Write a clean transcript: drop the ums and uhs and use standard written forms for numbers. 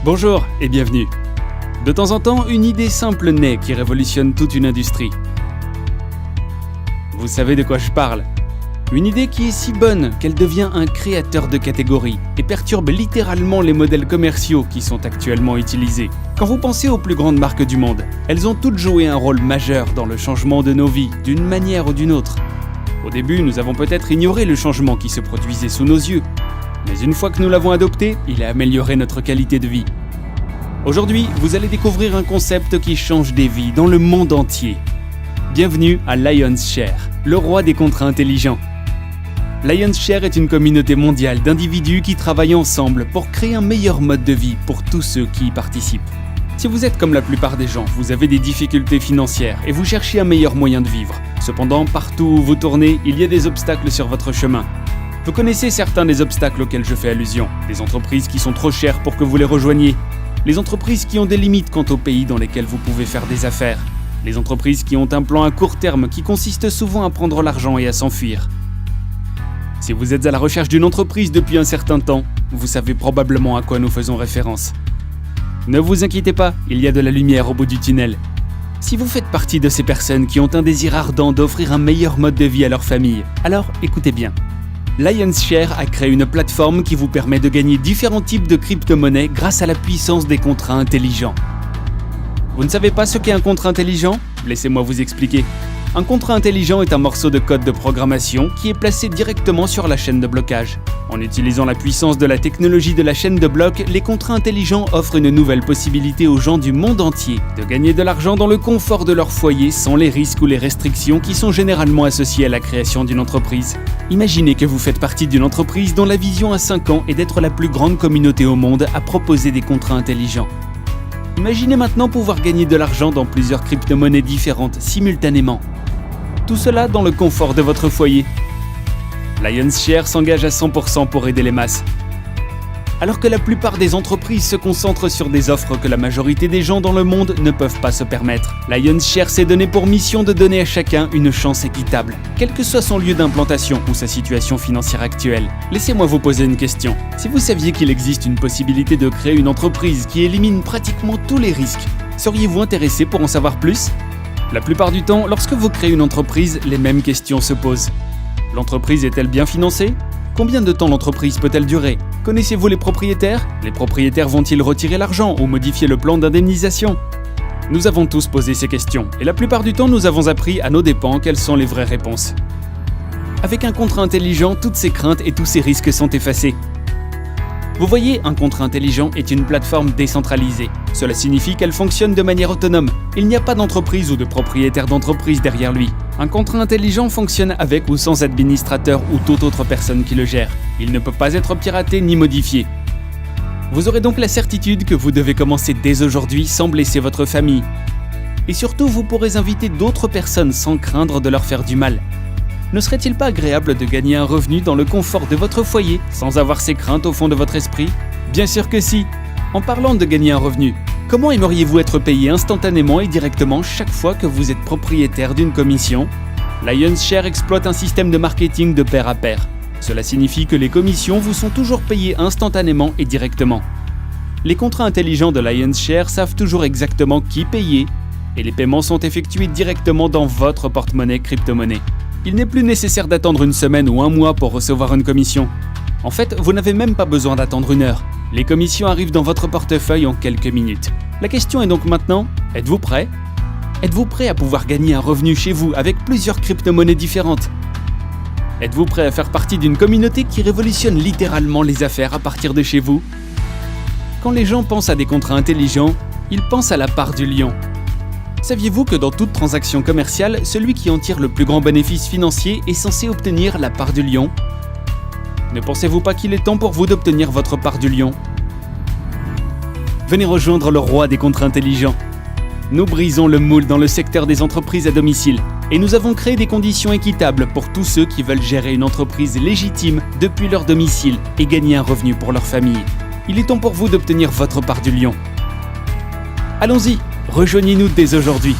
Bonjour et bienvenue. De temps en temps, une idée simple naît qui révolutionne toute une industrie. Vous savez de quoi je parle. Une idée qui est si bonne qu'elle devient un créateur de catégorie et perturbe littéralement les modèles commerciaux qui sont actuellement utilisés. Quand vous pensez aux plus grandes marques du monde, elles ont toutes joué un rôle majeur dans le changement de nos vies, d'une manière ou d'une autre. Au début, nous avons peut-être ignoré le changement qui se produisait sous nos yeux. Mais une fois que nous l'avons adopté, il a amélioré notre qualité de vie. Aujourd'hui, vous allez découvrir un concept qui change des vies dans le monde entier. Bienvenue à Lionshare, le roi des contrats intelligents. Lionshare est une communauté mondiale d'individus qui travaillent ensemble pour créer un meilleur mode de vie pour tous ceux qui y participent. Si vous êtes comme la plupart des gens, vous avez des difficultés financières et vous cherchez un meilleur moyen de vivre. Cependant, partout où vous tournez, il y a des obstacles sur votre chemin. Vous connaissez certains des obstacles auxquels je fais allusion. Des entreprises qui sont trop chères pour que vous les rejoigniez. Les entreprises qui ont des limites quant au pays dans lesquels vous pouvez faire des affaires. Les entreprises qui ont un plan à court terme qui consiste souvent à prendre l'argent et à s'enfuir. Si vous êtes à la recherche d'une entreprise depuis un certain temps, vous savez probablement à quoi nous faisons référence. Ne vous inquiétez pas, il y a de la lumière au bout du tunnel. Si vous faites partie de ces personnes qui ont un désir ardent d'offrir un meilleur mode de vie à leur famille, alors écoutez bien. Lionshare a créé une plateforme qui vous permet de gagner différents types de crypto-monnaies grâce à la puissance des contrats intelligents. Vous ne savez pas ce qu'est un contrat intelligent ? Laissez-moi vous expliquer. Un contrat intelligent est un morceau de code de programmation qui est placé directement sur la chaîne de blocage. En utilisant la puissance de la technologie de la chaîne de bloc, les contrats intelligents offrent une nouvelle possibilité aux gens du monde entier de gagner de l'argent dans le confort de leur foyer sans les risques ou les restrictions qui sont généralement associés à la création d'une entreprise. Imaginez que vous faites partie d'une entreprise dont la vision à 5 ans est d'être la plus grande communauté au monde à proposer des contrats intelligents. Imaginez maintenant pouvoir gagner de l'argent dans plusieurs crypto-monnaies différentes simultanément. Tout cela dans le confort de votre foyer. Lionshare s'engage à 100% pour aider les masses. Alors que la plupart des entreprises se concentrent sur des offres que la majorité des gens dans le monde ne peuvent pas se permettre, Lionshare s'est donné pour mission de donner à chacun une chance équitable, quel que soit son lieu d'implantation ou sa situation financière actuelle. Laissez-moi vous poser une question. Si vous saviez qu'il existe une possibilité de créer une entreprise qui élimine pratiquement tous les risques, seriez-vous intéressé pour en savoir plus ? La plupart du temps, lorsque vous créez une entreprise, les mêmes questions se posent. L'entreprise est-elle bien financée ? Combien de temps l'entreprise peut-elle durer ? Connaissez-vous les propriétaires ? Les propriétaires vont-ils retirer l'argent ou modifier le plan d'indemnisation ? Nous avons tous posé ces questions, et la plupart du temps nous avons appris à nos dépens quelles sont les vraies réponses. Avec un contrat intelligent, toutes ces craintes et tous ces risques sont effacés. Vous voyez, un contrat intelligent est une plateforme décentralisée. Cela signifie qu'elle fonctionne de manière autonome. Il n'y a pas d'entreprise ou de propriétaire d'entreprise derrière lui. Un contrat intelligent fonctionne avec ou sans administrateur ou toute autre personne qui le gère. Il ne peut pas être piraté ni modifié. Vous aurez donc la certitude que vous devez commencer dès aujourd'hui sans blesser votre famille. Et surtout, vous pourrez inviter d'autres personnes sans craindre de leur faire du mal. Ne serait-il pas agréable de gagner un revenu dans le confort de votre foyer sans avoir ces craintes au fond de votre esprit ? Bien sûr que si. En parlant de gagner un revenu, comment aimeriez-vous être payé instantanément et directement chaque fois que vous êtes propriétaire d'une commission ? Lionshare exploite un système de marketing de pair à pair. Cela signifie que les commissions vous sont toujours payées instantanément et directement. Les contrats intelligents de Lionshare savent toujours exactement qui payer et les paiements sont effectués directement dans votre porte-monnaie crypto-monnaie. Il n'est plus nécessaire d'attendre une semaine ou un mois pour recevoir une commission. En fait, vous n'avez même pas besoin d'attendre une heure. Les commissions arrivent dans votre portefeuille en quelques minutes. La question est donc maintenant, êtes-vous prêt ? Êtes-vous prêt à pouvoir gagner un revenu chez vous avec plusieurs crypto-monnaies différentes ? Êtes-vous prêt à faire partie d'une communauté qui révolutionne littéralement les affaires à partir de chez vous ? Quand les gens pensent à des contrats intelligents, ils pensent à la part du lion. Saviez-vous que dans toute transaction commerciale, celui qui en tire le plus grand bénéfice financier est censé obtenir la part du lion ? Ne pensez-vous pas qu'il est temps pour vous d'obtenir votre part du lion ? Venez rejoindre le roi des contrats intelligents. Nous brisons le moule dans le secteur des entreprises à domicile et nous avons créé des conditions équitables pour tous ceux qui veulent gérer une entreprise légitime depuis leur domicile et gagner un revenu pour leur famille. Il est temps pour vous d'obtenir votre part du lion. Allons-y, rejoignez-nous dès aujourd'hui.